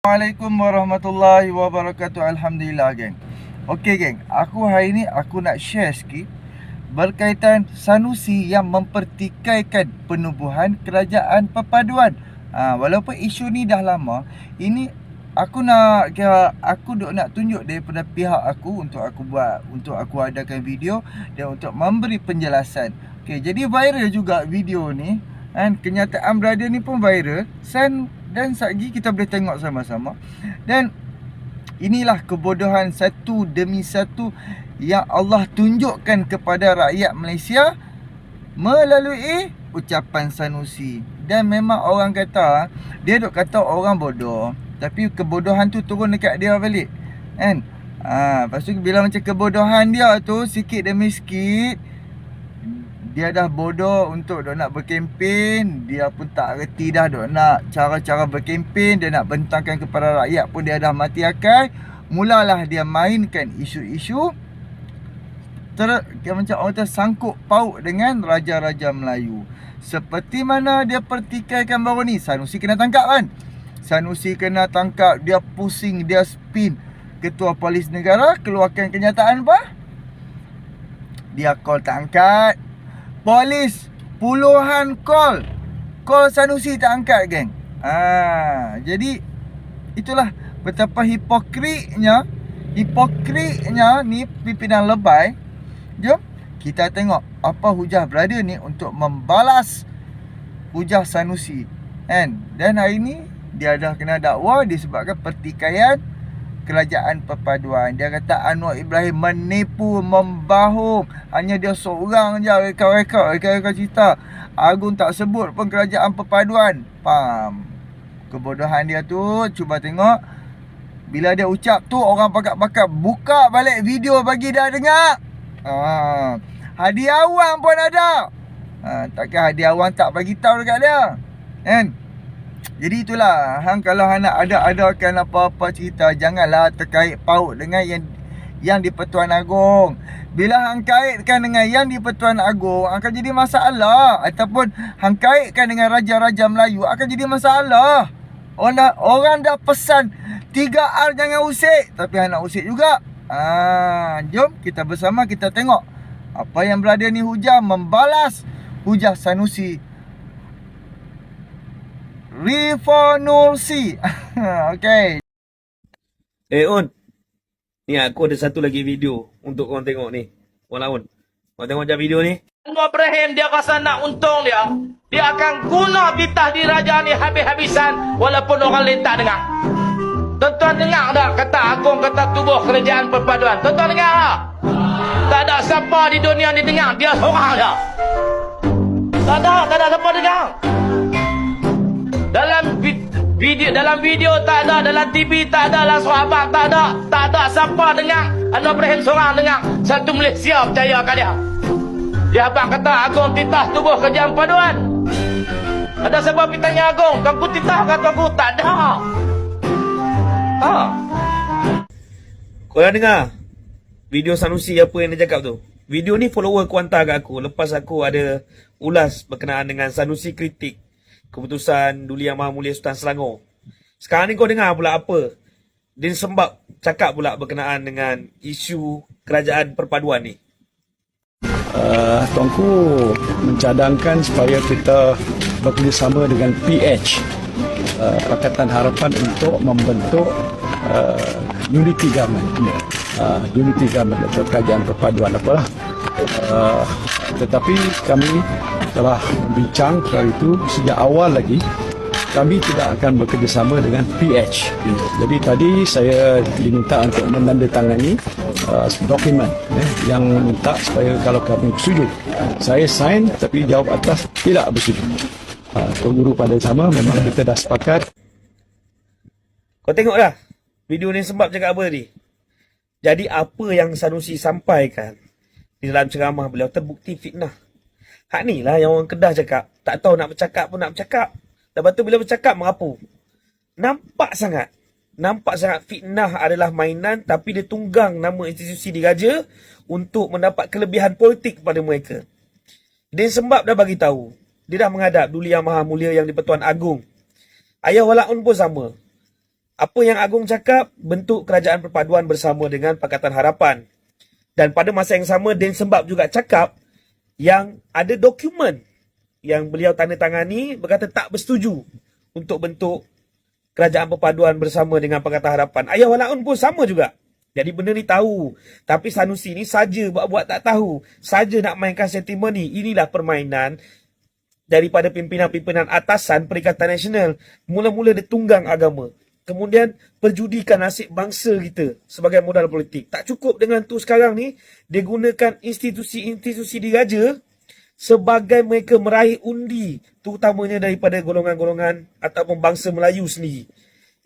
Assalamualaikum warahmatullahi wabarakatuh. Alhamdulillah geng. Okey geng, aku hari ni aku nak share sikit berkaitan Sanusi yang mempertikaikan penubuhan kerajaan perpaduan. Walaupun isu ni dah lama, ini aku nak tunjuk daripada pihak aku untuk aku adakan video dan untuk memberi penjelasan. Okey, jadi viral juga video ni kan, kenyataan brother ni pun viral. Dan lagi kita boleh tengok sama-sama. Dan inilah kebodohan satu demi satu yang Allah tunjukkan kepada rakyat Malaysia melalui ucapan Sanusi. Dan memang orang kata, dia duk kata orang bodoh, tapi kebodohan tu turun dekat dia balik kan. Lepas tu bila macam kebodohan dia tu sikit demi sikit, dia dah bodoh untuk dok nak berkempen. Dia pun tak reti dah dok nak cara-cara berkempen. Dia nak bentangkan kepada rakyat pun dia dah mati akal. Mulalah dia mainkan isu-isu macam orang tersangkut paut dengan raja-raja Melayu. Seperti mana dia pertikaikan baru ni, Sanusi kena tangkap kan. Sanusi kena tangkap, dia pusing, dia spin. Ketua Polis Negara keluarkan kenyataan apa? Dia call tak angkat. Polis puluhan call Sanusi tak angkat geng. Jadi itulah betapa hipokritnya ni pimpinan lebay. Jom kita tengok apa hujah brother ni untuk membalas hujah Sanusi kan. Dan hari ni dia dah kena dakwa disebabkan pertikaian kerajaan perpaduan. Dia kata Anwar Ibrahim menipu, membohong. Hanya dia seorang je reka-reka cerita. Agung tak sebut pun kerajaan perpaduan. Faham? Kebodohan dia tu, cuba tengok. Bila dia ucap tu, orang pakat-pakat buka balik video bagi dia dengar. Hadiah awang pun ada. Takkan hadiah awang tak bagi tahu dekat dia kan? Jadi itulah, kalau nak adakan apa-apa cerita, janganlah terkait paut dengan yang di Pertuan Agong. Bila hang kaitkan dengan yang di Pertuan Agong akan jadi masalah, ataupun hang kaitkan dengan raja-raja Melayu akan jadi masalah. Orang dah pesan 3R jangan usik, tapi hang nak usik juga. Jom kita bersama kita tengok apa yang brother ni hujah, membalas hujah Sanusi Revolusi. Okay. On, ni aku ada satu lagi video untuk korang tengok ni. Walaupun korang tengok je video ni. Anwar Ibrahim dia rasa nak untung dia akan guna titah diraja ni habis-habisan walaupun orang lain tak dengar. Tuan-tuan dengar tak kata Agong kata tubuh kerajaan perpaduan? Tuan-tuan dengar tak? Tak ada siapa di dunia ni dengar, dia seorang je. Tak ada siapa dengar. Dalam video tak ada, dalam TV tak ada, dalam sahabat tak ada siapa dengar. Anwar Ibrahim seorang dengar. Satu Malaysia percaya kat dia. Dia abang kata Agong titah tubuh kerajaan perpaduan. Ada siapa pergi tanya Agong, tuanku titah ke tuanku? Tak ada. Korang dengar video Sanusi apa yang dia cakap tu? Video ni follower aku hantar kat aku lepas aku ada ulas berkenaan dengan Sanusi kritik keputusan Duli Yang Maha Mulia Sultan Selangor. Sekarang ni kau dengar pula apa Din Sembab cakap pula berkenaan dengan isu kerajaan perpaduan ni. Tuanku mencadangkan supaya kita bekerjasama dengan PH, Pakatan Harapan, untuk membentuk unity government. Unity government atau kerajaan perpaduan apalah. Tetapi kami telah membincang soal itu sejak awal lagi. Kami tidak akan bekerjasama dengan PH. Jadi tadi saya diminta untuk menandatangani dokumen yang minta supaya kalau kami bersetuju, saya sign, tapi jawab atas tidak bersetuju. Guru pada sama memang kita dah sepakat. Kau tengok dah video ni Sembab cakap apa tadi. Jadi apa yang Sanusi sampaikan di dalam ceramah beliau terbukti fitnah. Hak ni lah yang orang Kedah cakap, tak tahu nak bercakap pun nak bercakap. Lepas tu bila bercakap merapu. Nampak sangat fitnah adalah mainan, tapi dia tunggang nama institusi diraja untuk mendapat kelebihan politik kepada mereka. Din Sembab dah bagi tahu, dia dah menghadap Duli Yang Maha Mulia yang di Pertuan Agong. Ayah Walaun pun sama. Apa yang Agong cakap, bentuk kerajaan perpaduan bersama dengan Pakatan Harapan. Dan pada masa yang sama, Din Sembab juga cakap yang ada dokumen yang beliau tanda tangani berkata tak bersetuju untuk bentuk kerajaan perpaduan bersama dengan Pakatan Harapan. Ayah Walaun pun sama juga. Jadi benda ni tahu. Tapi Sanusi ni saja buat-buat tak tahu. Saja nak mainkan sentimen ni. Inilah permainan daripada pimpinan-pimpinan atasan Perikatan Nasional. Mula-mula dia tunggang agama. Kemudian perjudikan nasib bangsa kita sebagai modal politik. Tak cukup dengan tu sekarang ni, dia gunakan institusi-institusi diraja sebagai mereka meraih undi, terutamanya daripada golongan-golongan ataupun bangsa Melayu sendiri.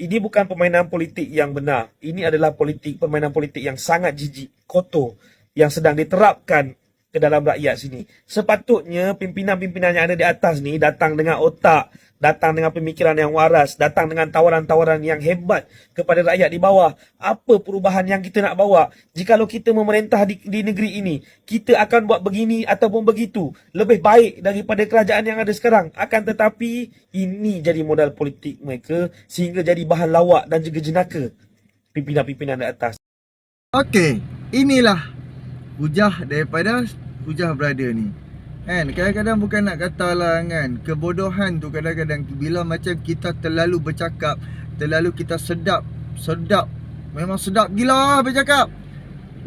Ini bukan permainan politik yang benar. Ini adalah permainan politik yang sangat jijik, kotor, yang sedang diterapkan ke dalam rakyat sini. Sepatutnya pimpinan-pimpinan yang ada di atas ni datang dengan otak, datang dengan pemikiran yang waras, datang dengan tawaran-tawaran yang hebat kepada rakyat di bawah. Apa perubahan yang kita nak bawa? Jikalau kita memerintah di negeri ini, kita akan buat begini ataupun begitu. Lebih baik daripada kerajaan yang ada sekarang. Akan tetapi, ini jadi modal politik mereka sehingga jadi bahan lawak dan juga jenaka pimpinan-pimpinan di atas. Okey, inilah hujah daripada hujah brother ni. Kan, kadang-kadang bukan nak kata lah kan, kebodohan tu kadang-kadang bila macam kita terlalu bercakap, terlalu kita sedap, memang sedap gila bercakap.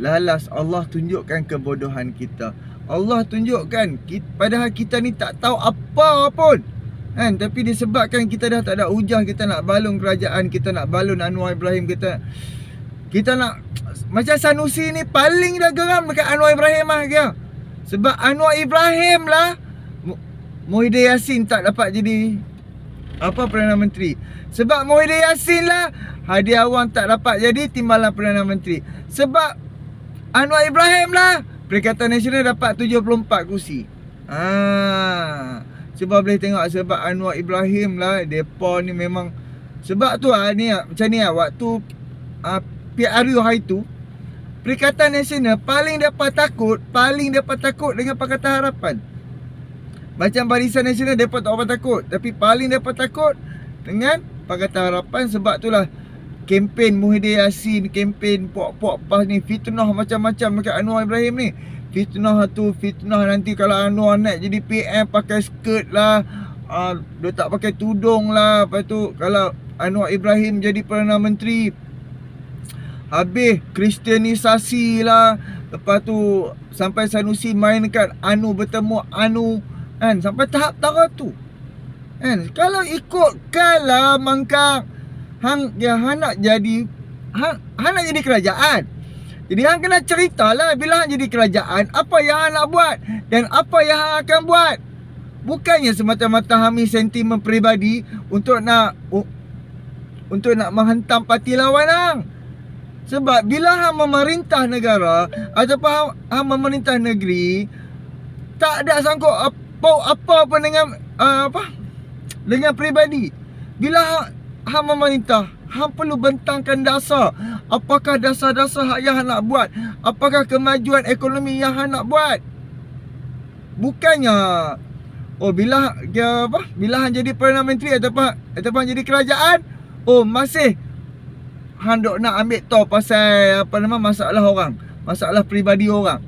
Lalas Allah tunjukkan kebodohan kita. Allah tunjukkan padahal kita ni tak tahu apa pun. Kan, tapi disebabkan kita dah tak ada hujah, kita nak balun kerajaan, kita nak balun Anwar Ibrahim, kita nak macam Sanusi ni paling dah geram dekat Anwar Ibrahim lah dia. Sebab Anwar Ibrahim lah Muhyiddin Yassin tak dapat jadi Perdana Menteri. Sebab Muhyiddin Yassin lah Hadi Awang tak dapat jadi Timbalan Perdana Menteri. Sebab Anwar Ibrahim lah Perikatan Nasional dapat 74 kursi. Sebab boleh tengok, sebab Anwar Ibrahim lah depa ni memang. Sebab tu ni macam ni waktu PRU hari tu, Perikatan Nasional paling dapat takut dengan Pakatan Harapan. Macam Barisan Nasional mereka tak apa takut, tapi paling dapat takut dengan Pakatan Harapan. Sebab itulah kempen Muhyiddin Yassin, kempen puak-puak pas ni, fitnah macam-macam dekat Anwar Ibrahim ni. Fitnah nanti kalau Anwar naik jadi PM pakai skirt lah, dia tak pakai tudung lah. Lepas tu kalau Anwar Ibrahim jadi Perdana Menteri, habis kristianisasi lah. Lepas tu sampai Sanusi mainkan Anu bertemu Anu, kan, sampai tahap taraf tu. Kan, kalau ikutkan lah Mangkang, hang nak jadi kerajaan. Jadi hang kena ceritalah bila hang jadi kerajaan apa yang hang nak buat dan apa yang hang akan buat. Bukannya semata-mata hami sentimen peribadi untuk nak menghentam parti lawan hang. Sebab bila hang memerintah negara ataupun hang memerintah negeri, tak ada sangkut apa pun dengan dengan peribadi. Bila hang memerintah, hang perlu bentangkan dasar. Apakah dasar-dasar yang hang nak buat? Apakah kemajuan ekonomi yang hang nak buat? Bukannya bila hang jadi Perdana Menteri ataupun jadi kerajaan, masih hang dok nak ambil tahu pasal masalah orang, masalah peribadi orang.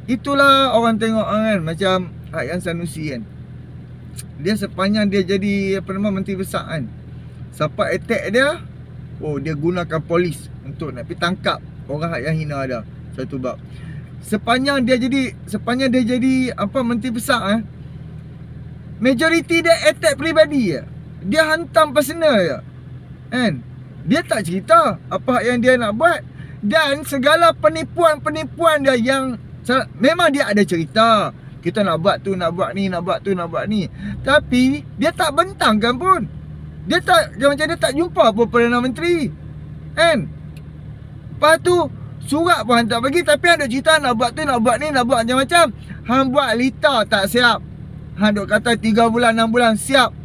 Itulah orang tengok kan, macam Yang Sanusi kan. Dia sepanjang dia jadi Menteri Besar kan, siapa attack dia, dia gunakan polis untuk nak pergi tangkap orang yang hina dia. Satu bab. Sepanjang dia jadi Menteri Besar majoriti dia attack peribadi je. Dia hantam personal je. Kan? Dia tak cerita apa yang dia nak buat. Dan segala penipuan-penipuan dia yang memang dia ada cerita. Kita nak buat tu, nak buat ni. Tapi dia tak bentangkan pun. Dia tak jumpa pun Perdana Menteri. Kan? Lepas tu surat pun hang tak bagi, tapi hang duk cerita nak buat tu, nak buat ni, nak buat macam-macam. Hang buat lita tak siap. Hang duk kata 3 bulan, 6 bulan siap.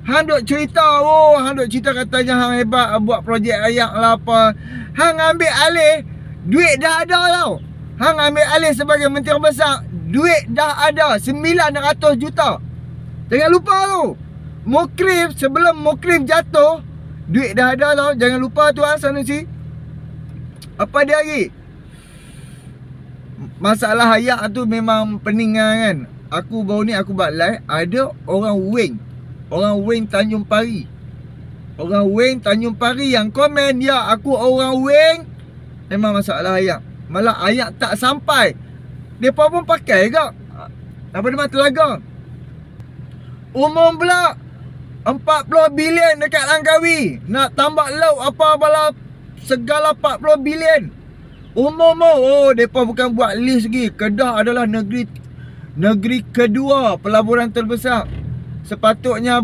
Hang duk cerita, katanya hang hebat buat projek rakyat lah apa. Hang ambil alih, duit dah ada tau. Hang ambil alih sebagai Menteri Besar, duit dah ada 900 juta. Jangan lupa tu. Sebelum Mukrif jatuh, Duit dah ada tau. Jangan lupa Tuan Sanusi. Apa dia lagi? Masalah ayak tu memang pening kan. Aku baru ni aku buat live, ada orang Wing Tanjung Pari. Orang Wing Tanjung Pari yang komen, ya aku orang Wing. Memang masalah ayak. Malah ayak tak sampai. Depa pun pakai ke apa nama Telaga. Umum pula 40 bilion dekat Langkawi. Nak tambah laut apa bala segala 40 bilion. Umum depa bukan buat list lagi. Kedah adalah negeri kedua pelaburan terbesar. Sepatutnya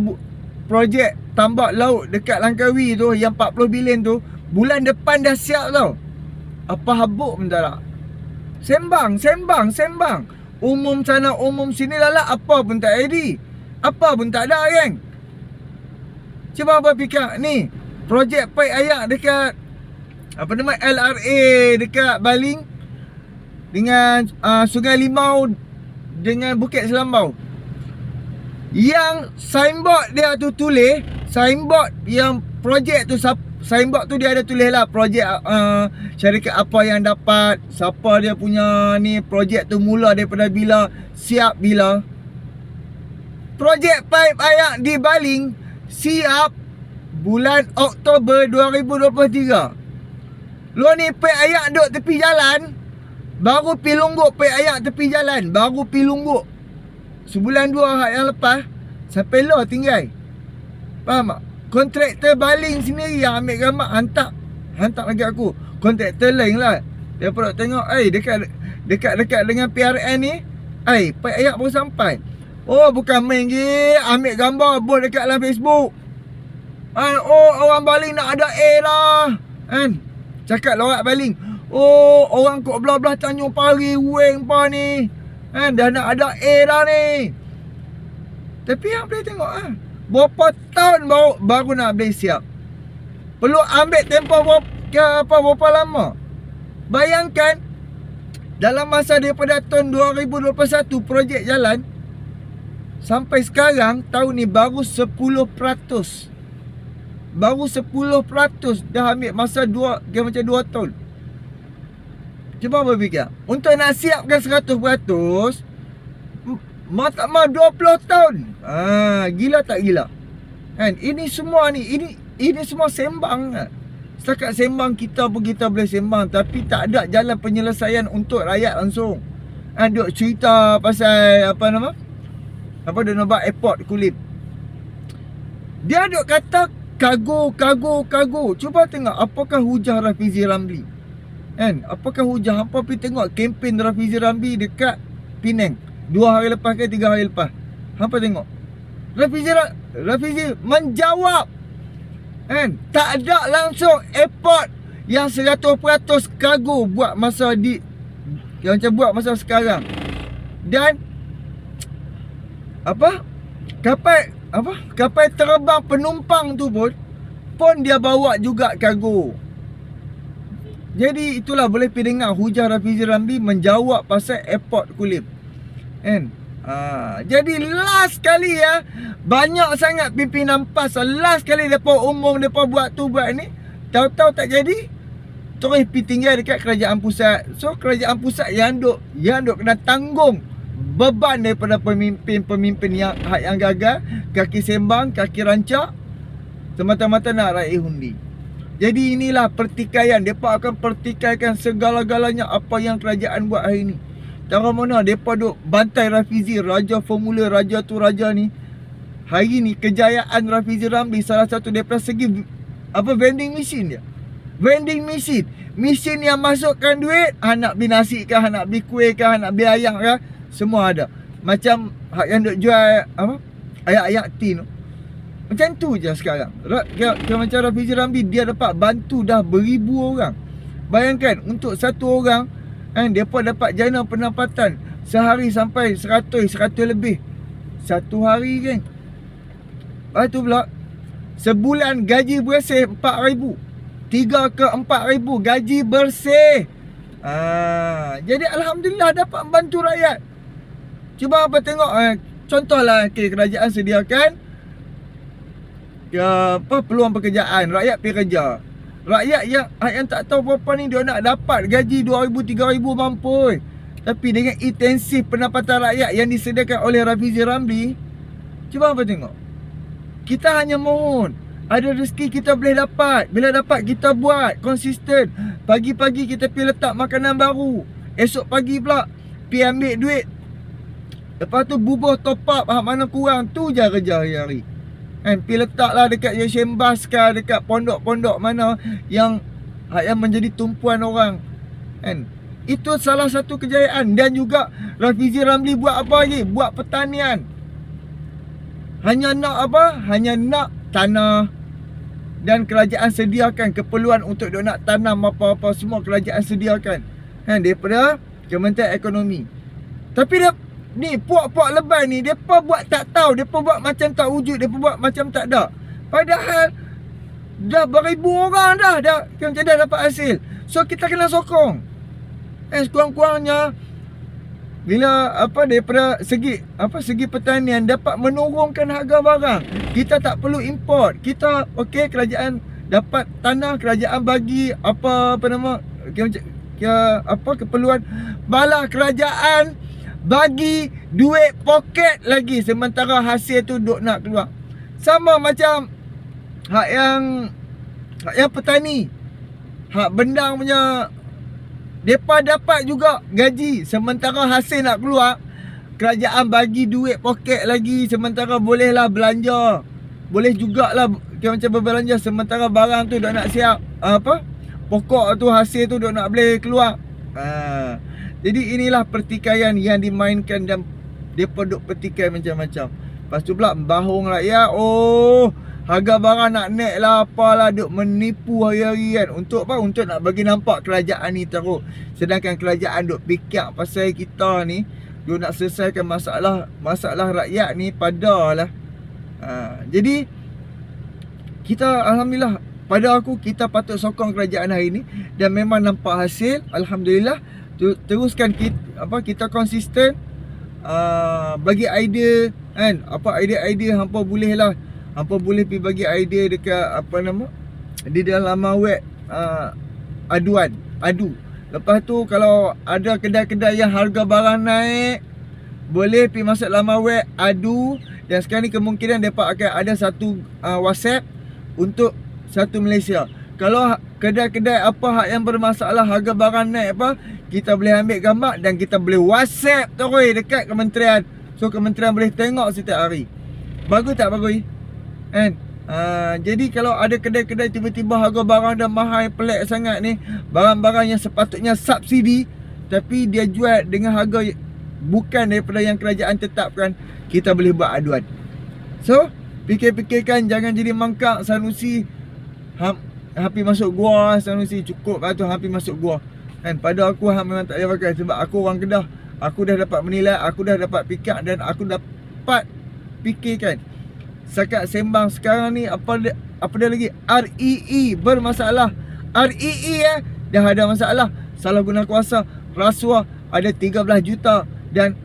projek tambak laut dekat Langkawi tu yang 40 bilion tu bulan depan dah siap tau. Apa habuk mentara. Sembang. Umum sana umum sini lala apa pun tak jadi. Apa pun tak ada geng. Cuba apa fikir ni projek pipe ayak dekat apa nama LRA dekat Baling dengan Sungai Limau dengan Bukit Selambau. Yang signboard dia tu tulis, signboard yang projek tu, signboard tu dia ada tulis lah projek syarikat apa yang dapat, siapa dia punya ni, projek tu mula daripada bila, siap bila. Projek pipe ayak di Baling siap bulan Oktober 2023. Lu ni pipe ayak duduk tepi jalan, baru pi lungguk pipe ayak tepi jalan, baru pi lungguk. Sebulan 2 hari yang lepas sampai lo tinggal. Faham tak? Kontraktor Baling sendiri yang ambil gambar hantar lagi aku. Kontraktor lain lah. Dia perlu tengok, dekat dengan PRN ni, pipe ayak baru sampai. Oh, bukan main je, ambil gambar buat dekat dalam Facebook. Orang Baling nak ada A lah. Kan? Cakap lah orang Baling. Orang kok belah-belah Tanjung Pari, Wing pa ni. Dah nak ada A dah ni. Tapi yang boleh tengok berapa tahun baru nak boleh siap. Perlu ambil tempoh berapa lama. Bayangkan dalam masa daripada tahun 2021 projek jalan sampai sekarang tahun ni baru 10%. Baru 10% dah ambil masa macam 2 tahun. Cuba berfikir, untuk nak siapkan 100%, tak mau 20 tahun. Gila tak gila? Kan? Ini semua sembang. Setakat sembang kita boleh sembang, tapi tak ada jalan penyelesaian untuk rakyat langsung. Duk cerita pasal apa dia nak buat airport Kulim. Dia duk kata kago. Cuba tengok apakah hujah Rafizi Ramli. Kan? Apakah hujah? Hampa pergi tengok kempen Rafizi Ramli dekat Penang 2 hari lepas ke 3 hari lepas. Hampa tengok Rafizi menjawab. Kan? Tak ada langsung airport yang 100% kargo buat masa yang macam buat masa sekarang. Dan kapal terbang penumpang tu pun dia bawa juga kargo. Jadi itulah boleh pergi dengar hujah Rafizi Ramli menjawab pasal airport Kulim. Kan? Jadi last kali banyak sangat pimpinan PAS. Last kali mereka umum, mereka buat tu buat ni, tahu-tahu tak jadi, terus pergi tinggal dekat kerajaan pusat. So kerajaan pusat yang duk kena tanggung beban daripada pemimpin yang gagal, kaki sembang, kaki rancak, semata-mata nak raih undi. Jadi inilah pertikaian. Mereka akan pertikaikan segala-galanya apa yang kerajaan buat hari ni. Tahu mana mereka duk bantai Rafizi, raja formula, raja tu raja ni. Hari ni kejayaan Rafizi Ramli salah satu daripada segi vending machine dia. Vending machine. Mesin yang masukkan duit, nak beli nasi kah, nak beli kuih kah, nak beli ayam kah, semua ada. Macam yang duk jual ayak-ayak tin tu. Macam tu je sekarang. Macam Rafizi Ramli, dia dapat bantu dah beribu orang. Bayangkan untuk satu orang, dia pun dapat jana pendapatan sehari sampai 100 lebih. Satu hari kan. Lepas tu pula, sebulan gaji bersih 4,000. 3 ke 4,000 gaji bersih. Jadi Alhamdulillah dapat membantu rakyat. Cuba apa tengok, contohlah kerajaan sediakan peluang pekerjaan, rakyat pergi kerja. Rakyat yang tak tahu apa-apa ni dia nak dapat gaji 2,000 3,000 mampu. Tapi dengan intensif pendapatan rakyat yang disediakan oleh Rafizi Ramli, cuba apa tengok. Kita hanya mohon ada rezeki kita boleh dapat. Bila dapat kita buat konsisten. Pagi-pagi kita pergi letak makanan baru. Esok pagi pula pergi ambil duit. Lepas tu bubuh top up mana kurang. Tu je kerja hari-hari. Kan, pergi letaklah dekat Yashin Bas ke, dekat pondok-pondok mana yang menjadi tumpuan orang. Kan? Itu salah satu kejayaan. Dan juga Rafizi Ramli buat apa lagi? Buat pertanian. Hanya nak apa? Hanya nak tanah. Dan kerajaan sediakan keperluan untuk dia nak tanam apa-apa semua kerajaan sediakan. Kan, daripada Kementerian Ekonomi. Tapi dia ni puak-puak lebay ni depa buat tak tahu, depa buat macam tak wujud, depa buat macam tak ada. Padahal dah beribu orang dah macam dah dapat hasil. So kita kena sokong. Sekurang-kurangnya bila daripada segi pertanian dapat menurunkan harga barang. Kita tak perlu import. Kita kerajaan dapat tanah, kerajaan bagi keperluan bala kerajaan bagi duit poket lagi sementara hasil tu duk nak keluar. Sama macam hak yang petani, hak bendang punya, depa dapat juga gaji sementara hasil nak keluar. Kerajaan bagi duit poket lagi sementara bolehlah belanja. Boleh jugalah macam berbelanja sementara barang tu dah nak siap pokok tu, hasil tu dah nak boleh keluar. Jadi inilah pertikaian yang dimainkan dan depa duk pertikai macam-macam. Lepas tu pula membahung rakyat, harga barang nak naik lah, apalah, duk menipu hari-hari kan. Untuk apa? Untuk nak bagi nampak kerajaan ni teruk. Sedangkan kerajaan duk fikir pasal kita ni, duk nak selesaikan masalah rakyat ni padalah. Jadi kita alhamdulillah, pada aku kita patut sokong kerajaan hari ni dan memang nampak hasil, alhamdulillah. Teruskan kita konsisten, bagi idea kan, idea hampa boleh lah, hampa boleh pergi bagi idea dekat di dalam laman web adu. Lepas tu kalau ada kedai-kedai yang harga barang naik, boleh pergi masuk laman web adu. Dan sekarang ni kemungkinan mereka akan ada satu WhatsApp untuk satu Malaysia. Kalau kedai-kedai yang bermasalah harga barang naik kita boleh ambil gambar dan kita boleh WhatsApp terus dekat kementerian. So kementerian boleh tengok setiap hari. Bagus tak bagus? Kan? Jadi kalau ada kedai-kedai tiba-tiba harga barang dah mahal, pelik sangat ni, barang-barang yang sepatutnya subsidi tapi dia jual dengan harga bukan daripada yang kerajaan tetapkan, kita boleh buat aduan. So fikir-fikirkan, jangan jadi mangkak. Sanusi hampir masuk gua, Sanusi cukup lah tu, hampir masuk gua. Kan, pada aku memang tak boleh pakai sebab aku orang Kedah. Aku dah dapat menilai, aku dah dapat fikir dan aku dapat fikirkan. Setakat sembang sekarang ni apa dia lagi? REE bermasalah. REE dah ada masalah. Salah guna kuasa, rasuah ada 13 juta dan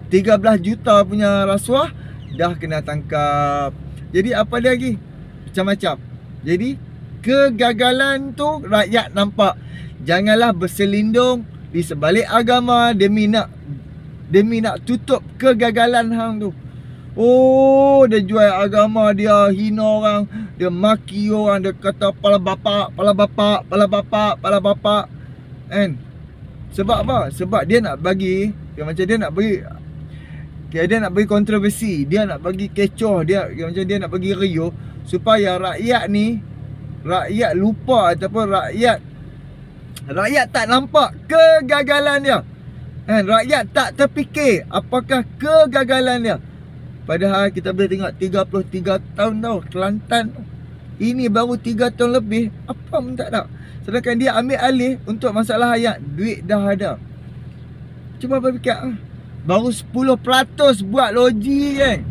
13 juta punya rasuah dah kena tangkap. Jadi apa dia lagi? Macam-macam. Jadi kegagalan tu rakyat nampak. Janganlah berselindung di sebalik agama demi nak tutup kegagalan hang tu. Dia jual agama, dia hina orang, dia maki orang, dia kata pala bapak. Kan? Sebab apa? Sebab dia nak bagi, dia nak bagi kontroversi, dia nak bagi kecoh, dia nak bagi riuh supaya rakyat lupa ataupun rakyat tak nampak kegagalan dia. Kan? Rakyat tak terfikir apakah kegagalan dia. Padahal kita boleh tengok 33 tahun tau Kelantan. Ini baru 3 tahun lebih, apa pun tak ada. Sedangkan dia ambil alih untuk masalah hayat, duit dah ada. Cuba berfikir, baru 10% buat loji kan.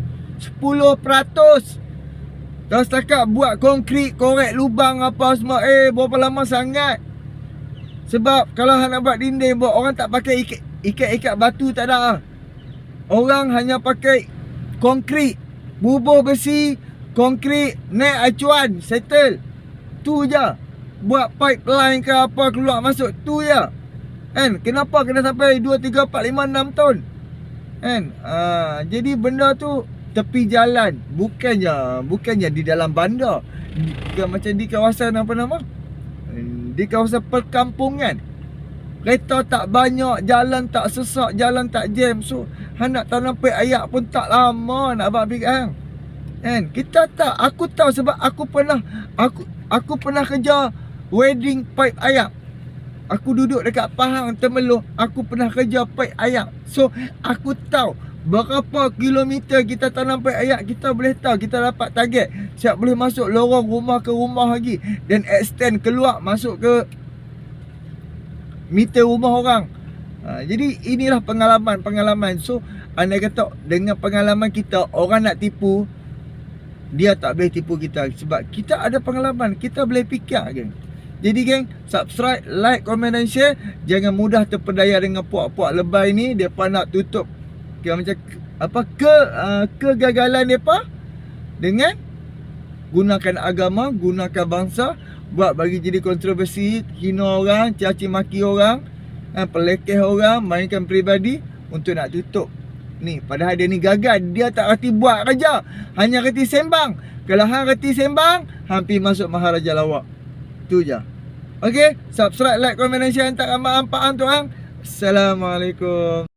10%. Dah setakat buat konkrit, korek lubang apa semua, berapa lama sangat. Sebab kalau nak buat dinding, orang tak pakai ikat batu, tak ada. Orang hanya pakai konkrit, bubuh besi, konkrit, naik acuan, settle. Tu je. Buat pipeline ke apa keluar masuk, tu je. Kan? Kenapa kena sampai 2, 3, 4, 5, 6 tahun? Kan? Jadi benda tu tepi jalan, bukannya di dalam bandar. Macam di kawasan apa nama? Di kawasan perkampungan. Kereta tak banyak, jalan tak sesak, jalan tak jam. So, nak tanam pek ayak pun tak lama nak abang pergi hang. Kan? Kita tak, aku tahu sebab aku pernah kerja wedding pipe ayak. Aku duduk dekat Pahang, Temerloh, aku pernah kerja pipe ayak. So, aku tahu berapa kilometer kita tanam pipe ayak, kita boleh tahu, kita dapat target. Siap boleh masuk lorong rumah ke rumah lagi dan extend keluar masuk ke meter rumah orang. Jadi inilah pengalaman. So, anda kata dengan pengalaman kita, orang nak tipu, dia tak boleh tipu kita sebab kita ada pengalaman, kita boleh fikir, geng. Jadi geng, subscribe, like, komen dan share. Jangan mudah terpedaya dengan puak-puak lebay ni. Depa nak tutup macam apa kegagalan depa dengan gunakan agama, gunakan bangsa, buat bagi jadi kontroversi, hina orang, caci maki orang, pelekeh orang, mainkan peribadi untuk nak tutup ni. Padahal dia ni gagal, dia tak reti buat kerja, hanya reti sembang. Kalau hang reti sembang, hampir masuk Maharaja Lawak. Tu je. Okey, subscribe, like, komen dan share. Hantar amat ampaan tu hang. Assalamualaikum.